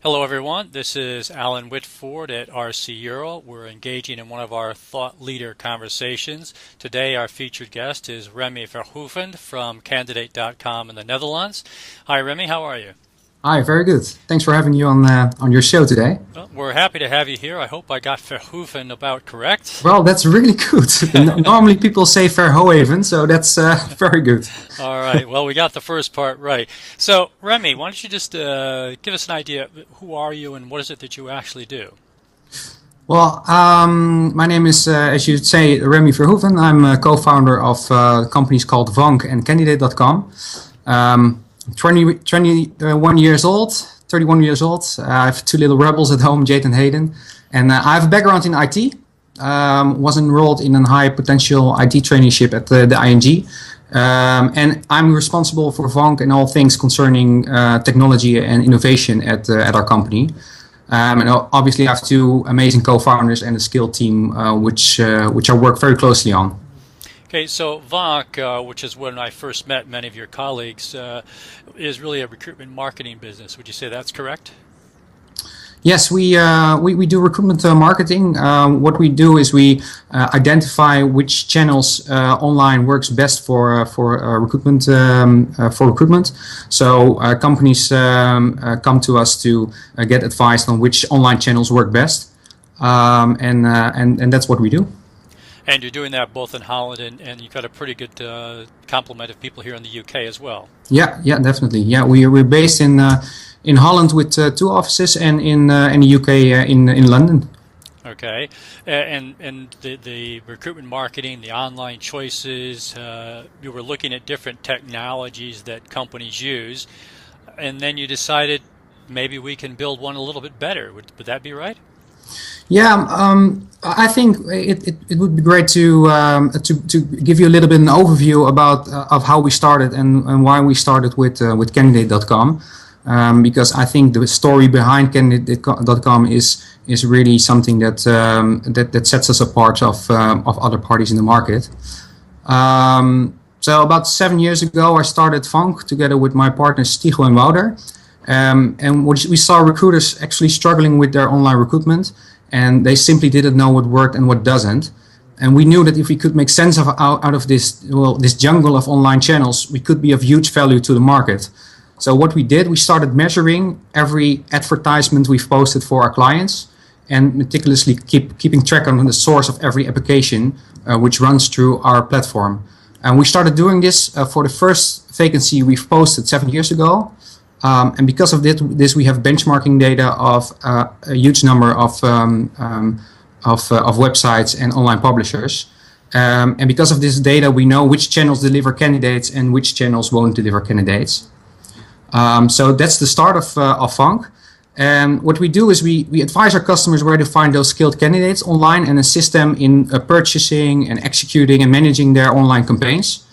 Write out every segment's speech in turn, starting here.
Hello, everyone. This is Alan Whitford at RCEURO. We're engaging in one of our thought leader conversations. Today, our featured guest is Remy Verhoeven from Candidate.com in the Netherlands. Hi, Remy. How are you? Hi, very good. Thanks for having you on your show today. Well, we're happy to have you here. I hope I got Verhoeven about correct. Well, that's really good. Normally people say Verhoeven, so that's very good. All right. Well, we got the first part right. So, Remy, why don't you just give us an idea? Who are you and what is it that you actually do? Well, my name is, as you say, Remy Verhoeven. I'm a co-founder of companies called Vonq and Candidate.com. 21 years old, 31 years old. I have two little rebels at home, Jade and Hayden. And I have a background in IT. Was enrolled in a high potential IT traineeship at the ING. And I'm responsible for Vonq and all things concerning technology and innovation at our company. And obviously I have two amazing co-founders and a skilled team which I work very closely on. Okay, so Vonq, which is when I first met many of your colleagues, is really a recruitment marketing business. Would you say that's correct? Yes, we do recruitment marketing. What we do is we identify which channels online works best for recruitment. So companies come to us to get advice on which online channels work best, and that's what we do. And you're doing that both in Holland and you've got a pretty good complement of people here in the UK as well. Yeah, definitely. Yeah, we're based in Holland with two offices and in the UK in London. Okay, and the recruitment marketing, the online choices, you were looking at different technologies that companies use, and then you decided maybe we can build one a little bit better. Would that be right? Yeah, I think it would be great to give you a little bit an overview about of how we started and why we started with Candidate.com, because I think the story behind Candidate.com is really something that sets us apart of other parties in the market. So about 7 years ago, I started Vonq together with my partners Stigo and Wouter. And we saw recruiters actually struggling with their online recruitment, and they simply didn't know what worked and what doesn't. And we knew that if we could make sense out of this jungle of online channels, we could be of huge value to the market. So what we did, we started measuring every advertisement we've posted for our clients, and meticulously keeping track on the source of every application which runs through our platform. And we started doing this for the first vacancy we've posted 7 years ago. And because of this, we have benchmarking data of a huge number of websites and online publishers. And because of this data, we know which channels deliver candidates and which channels won't deliver candidates. So that's the start of Vonq. And what we do is we advise our customers where to find those skilled candidates online and assist them in purchasing and executing and managing their online campaigns.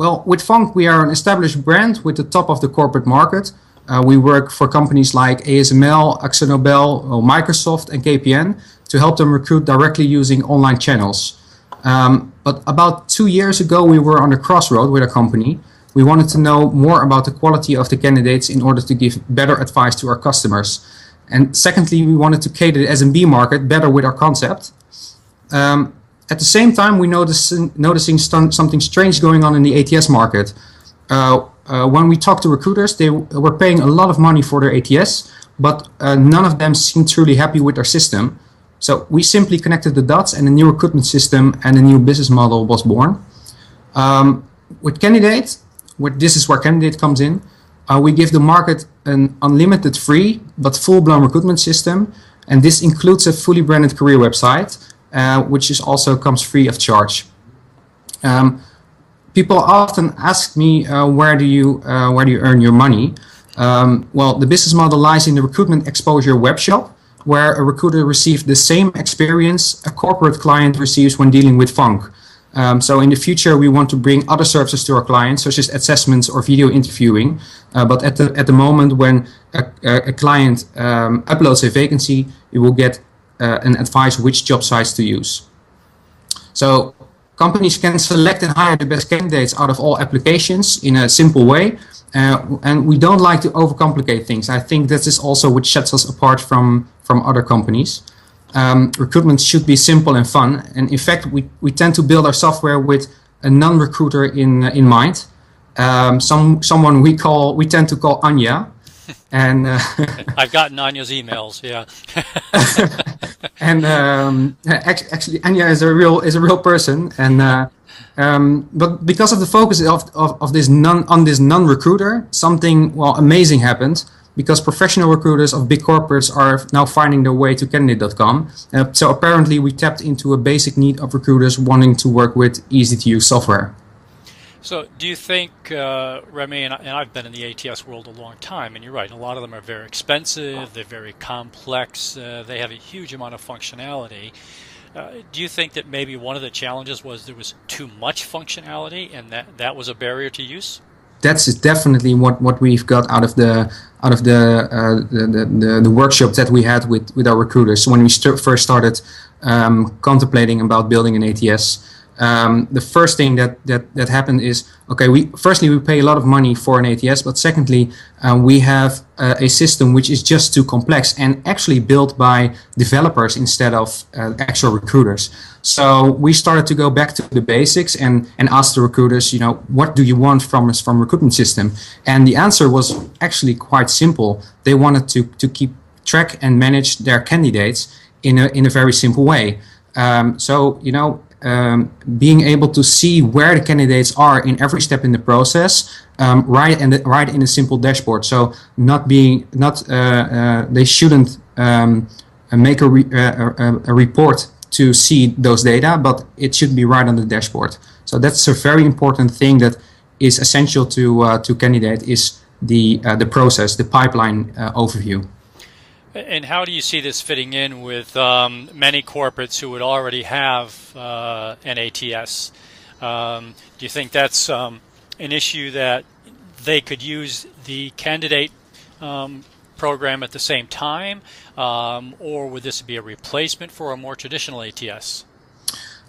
Well, with Vonq, we are an established brand with the top of the corporate market. We work for companies like ASML, AkzoNobel, Microsoft, and KPN to help them recruit directly using online channels. But about 2 years ago, we were on a crossroad with our company. We wanted to know more about the quality of the candidates in order to give better advice to our customers. And secondly, we wanted to cater the SMB market better with our concept. At the same time, we noticing something strange going on in the ATS market. When we talked to recruiters, they were paying a lot of money for their ATS, but none of them seemed truly happy with our system. So we simply connected the dots, and a new recruitment system and a new business model was born. With Candidate, this is where Candidate comes in. We give the market an unlimited free but full-blown recruitment system, and this includes a fully branded career website. Which is also comes free of charge. People often ask me, where do you earn your money? Well, the business model lies in the recruitment exposure webshop, where a recruiter receives the same experience a corporate client receives when dealing with Vonq. So in the future, we want to bring other services to our clients, such as assessments or video interviewing. But at the moment when a client uploads a vacancy, you will get and advise which job sites to use. So companies can select and hire the best candidates out of all applications in a simple way. And we don't like to overcomplicate things. I think this is also which sets us apart from other companies. Recruitment should be simple and fun. And in fact, we tend to build our software with a non-recruiter in mind. Someone we tend to call Anya. And I've gotten Anya's emails, yeah. And actually, Anya is a real person, and but because of the focus of this non-recruiter, something amazing happened. Because professional recruiters of big corporates are now finding their way to candidate.com. So apparently, we tapped into a basic need of recruiters wanting to work with easy-to-use software. So do you think, Remy, and I've been in the ATS world a long time, and you're right, a lot of them are very expensive, they're very complex, they have a huge amount of functionality. Do you think that maybe one of the challenges was there was too much functionality and that was a barrier to use? That's definitely what we've got out of the workshop that we had with our recruiters when we first started contemplating about building an ATS. The first thing that happened is, okay, we pay a lot of money for an ATS, but secondly, we have a system which is just too complex and actually built by developers instead of actual recruiters. So we started to go back to the basics and ask the recruiters, what do you want from us from recruitment system? And the answer was actually quite simple. They wanted to keep track and manage their candidates in a very simple way. Being able to see where the candidates are in every step in the process, right in a simple dashboard. So they shouldn't make a report to see those data, but it should be right on the dashboard. So that's a very important thing that is essential to candidate is the process, the pipeline overview. And how do you see this fitting in with many corporates who would already have an ATS? Do you think that's an issue that they could use the candidate program at the same time, or would this be a replacement for a more traditional ATS?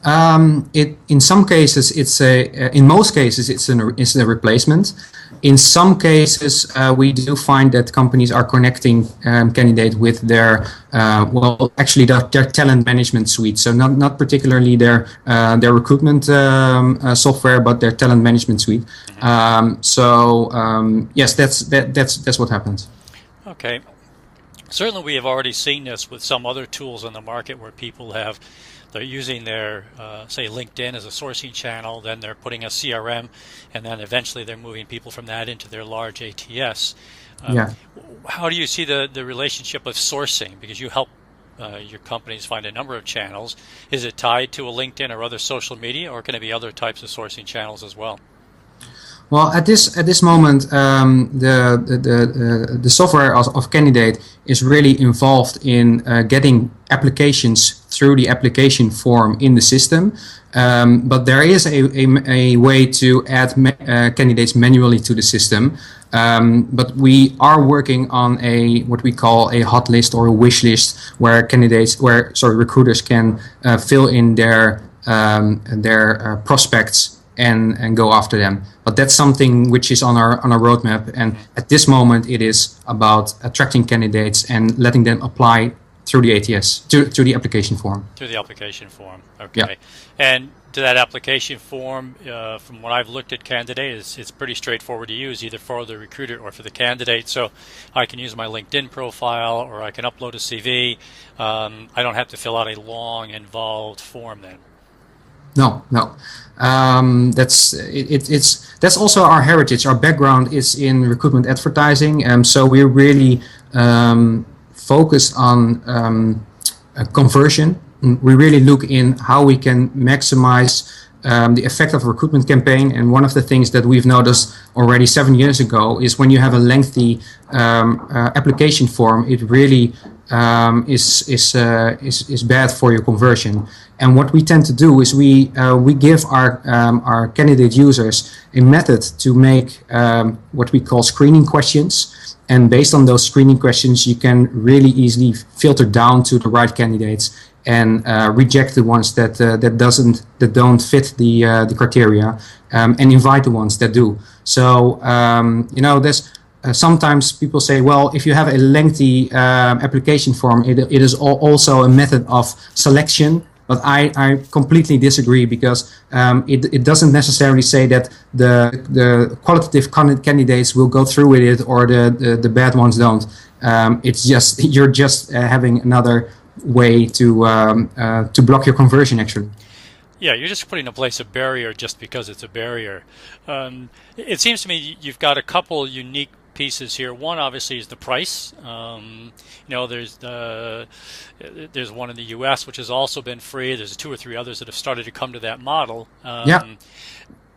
In some cases, in most cases, it's a replacement. In some cases, we do find that companies are connecting candidate with their their talent management suite. So not particularly their recruitment software, but their talent management suite. Yes, that's what happens. Okay. Certainly, we have already seen this with some other tools on the market where people they're using their, say, LinkedIn as a sourcing channel, then they're putting a CRM, and then eventually they're moving people from that into their large ATS. How do you see the relationship of sourcing? Because you help your companies find a number of channels. Is it tied to a LinkedIn or other social media, or can it be other types of sourcing channels as well? Well, at this moment, the software of Candidate is really involved in getting applications through the application form in the system. But there is a way to add candidates manually to the system. But we are working on what we call a hot list or a wish list, where recruiters can fill in their prospects and go after them. But that's something which is on our roadmap, and at this moment it is about attracting candidates and letting them apply through the ATS, through the application form. Through the application form, okay. Yeah. And to that application form, from what I've looked at Candidate, it's pretty straightforward to use, either for the recruiter or for the candidate. So I can use my LinkedIn profile, or I can upload a CV. I don't have to fill out a long, involved form then. No. That's also our heritage. Our background is in recruitment advertising, so we're really focused on conversion. We really look in how we can maximize the effect of a recruitment campaign. And one of the things that we've noticed already 7 years ago is when you have a lengthy application form, it really is bad for your conversion. And what we tend to do is we give our candidate users a method to make what we call screening questions. And based on those screening questions, you can really easily filter down to the right candidates and reject the ones that don't fit the criteria, and invite the ones that do. So there's sometimes people say, well, if you have a lengthy application form, it is also a method of selection. But I completely disagree, because it doesn't necessarily say that the qualitative candidates will go through with it, or the bad ones don't. It's just you're just having another way to block your conversion, actually. Yeah, you're just putting in place a barrier just because it's a barrier. It seems to me you've got a couple unique pieces here. One obviously is the price. There's one in the U.S. which has also been free. There's 2 or 3 others that have started to come to that model. Yeah.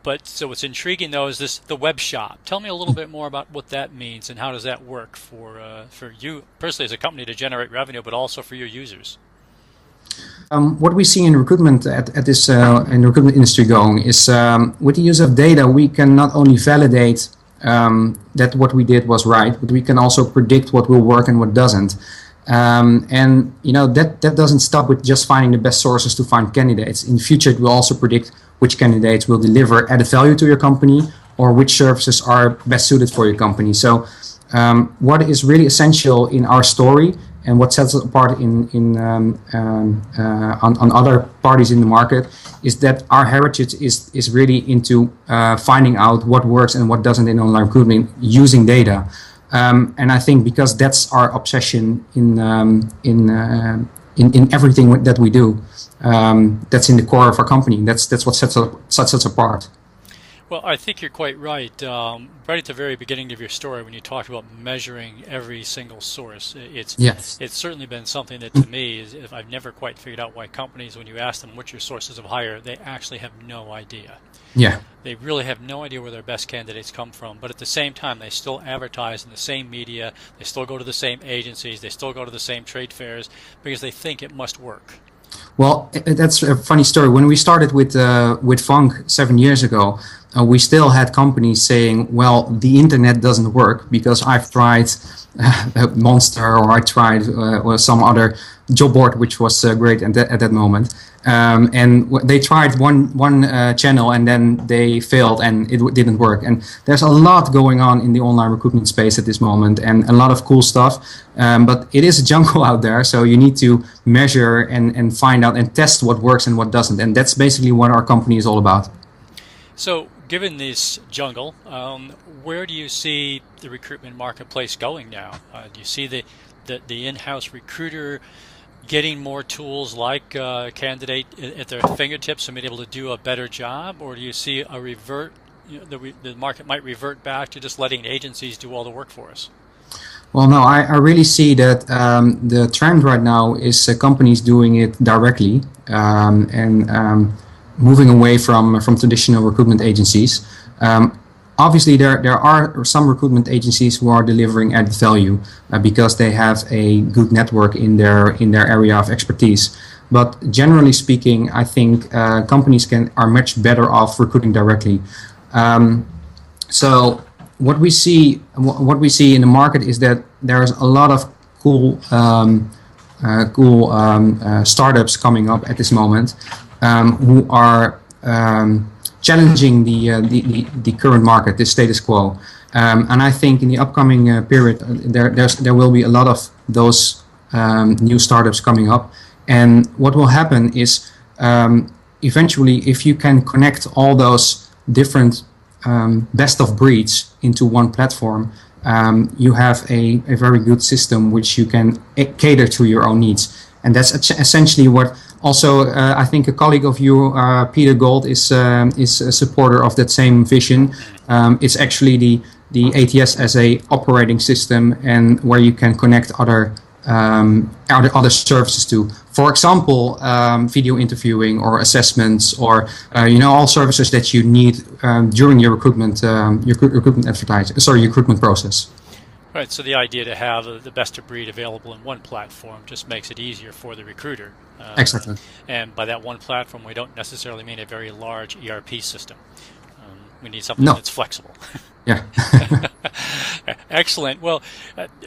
But so what's intriguing though is the web shop. Tell me a little bit more about what that means and how does that work for you personally as a company to generate revenue, but also for your users. What we see in recruitment at this in the recruitment industry going is with the use of data, we can not only validate that what we did was right, but we can also predict what will work and what doesn't. And that doesn't stop with just finding the best sources to find candidates. In the future, it will also predict which candidates will deliver added value to your company, or which services are best suited for your company. So what is really essential in our story, and what sets us apart on other parties in the market, is that our heritage is really into finding out what works and what doesn't in online recruitment using data. And I think because that's our obsession in everything that we do, that's in the core of our company. That's what sets us apart. Well, I think you're quite right. Right at the very beginning of your story, when you talked about measuring every single source, it's certainly been something that to me I've never quite figured out why companies, when you ask them what's your sources of hire, they actually have no idea. Yeah. They really have no idea where their best candidates come from. But at the same time, they still advertise in the same media. They still go to the same agencies. They still go to the same trade fairs because they think it must work. Well, that's a funny story. When we started with Vonq 7 years ago, we still had companies saying, well, the internet doesn't work because I've tried Monster, or I tried or some other job board, which was great at that moment. And they tried one channel and then they failed and it didn't work. And there's a lot going on in the online recruitment space at this moment, and a lot of cool stuff. But it is a jungle out there, so you need to measure and find out and test what works and what doesn't. And that's basically what our company is all about. So given this jungle, where do you see the recruitment marketplace going now? Do you see the in-house recruiter getting more tools like candidate at their fingertips and being able to do a better job, or do you see a the market might revert back to just letting agencies do all the work for us? Well, no, I really see that the trend right now is companies doing it directly and moving away from traditional recruitment agencies. Obviously, there are some recruitment agencies who are delivering added value because they have a good network in their area of expertise. But generally speaking, I think companies are much better off recruiting directly. So what we see in the market is that there's a lot of cool startups coming up at this moment who are challenging the current market, the status quo. And I think in the upcoming period, there will be a lot of those new startups coming up. And what will happen is eventually, if you can connect all those different best of breeds into one platform, you have a very good system which you can cater to your own needs. And that's essentially what also I think a colleague of you, Peter Gold, is a supporter of that same vision. It's actually the ATS as a operating system, and where you can connect other services to. For example, video interviewing or assessments, or all services that you need during your recruitment recruitment process. Right, so the idea to have the best of breed available in one platform just makes it easier for the recruiter. Exactly. And by that one platform, we don't necessarily mean a very large ERP system. We need something that's flexible. Yeah. Excellent. Well,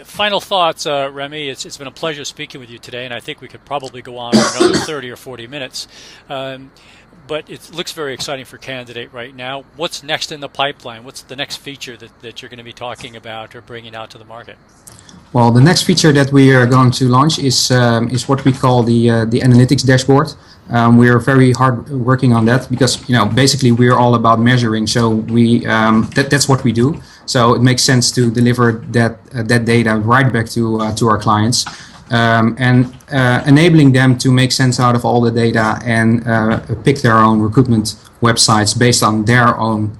final thoughts, Remy. It's been a pleasure speaking with you today, and I think we could probably go on for another 30 or 40 minutes. But it looks very exciting for Candidate right now. What's next in the pipeline? What's the next feature that you're going to be talking about or bringing out to the market? Well, the next feature that we are going to launch is what we call the analytics dashboard. We are very hard working on that because basically we are all about measuring. So that's what we do. So it makes sense to deliver that data right back to our clients. And enabling them to make sense out of all the data and pick their own recruitment websites based on their own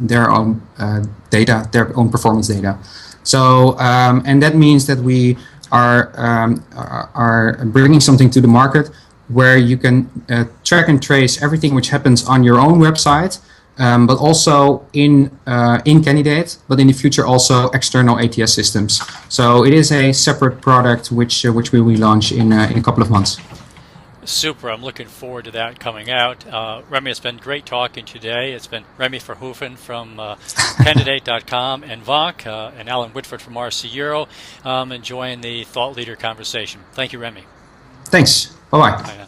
data, their own performance data. So and that means that we are bringing something to the market where you can track and trace everything which happens on your own website. But also in Candidate, but in the future also external ATS systems. So it is a separate product which we will launch in a couple of months. Super. I'm looking forward to that coming out. Remy, it's been great talking today. It's been Remy Verhoeven from Candidate.com and Vonq and Alan Whitford from RCEURO enjoying the thought leader conversation. Thank you, Remy. Thanks. Bye-bye. Bye now.